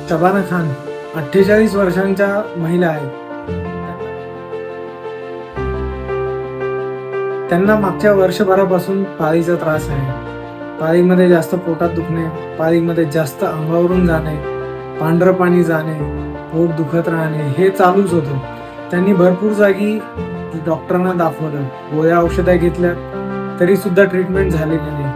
शबाना खान 48 वर्षांच्या महिला आहेत. त्यांना मागच्या वर्षभरापासून पाळीचा त्रास आहे. पाळीमध्ये जास्त पोटात दुखणे, पाळीमध्ये जास्त अंगावरून जाणे, पांढरं पाणी जाणे, पोट दुखत राहणे हे चालूच होतं. त्यांनी भरपूर जागी डॉक्टरांना दाखवलं, गोळ्या औषधं घेतल्या, तरी सुद्धा ट्रीटमेंट झालेली नाही.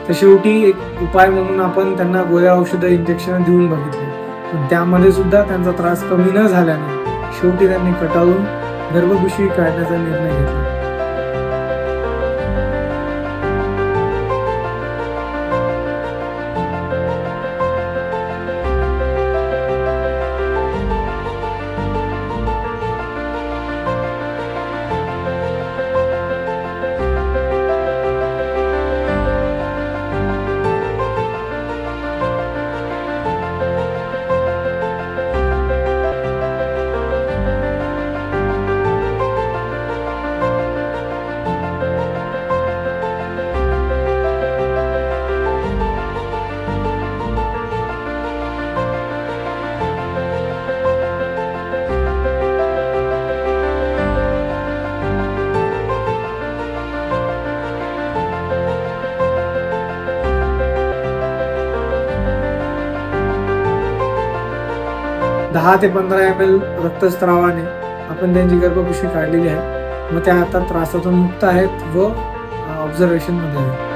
तर शेवटी एक उपाय म्हणून आपण त्यांना गोळ्या औषधं इंजेक्शन देऊन बघितले, पण त्यामध्ये सुद्धा त्यांचा त्रास कमी न झाल्याने शेवटी त्यांनी कटाळून गर्भपिशवी काढण्याचा निर्णय घेतला. दहा ते 15 ml रक्तस्रावाने आपण त्यांची गर्भपिशवी काढलेली आहे. मग त्या आता त्रासातून मुक्त आहेत व ऑब्झर्वेशन मध्ये आहेत.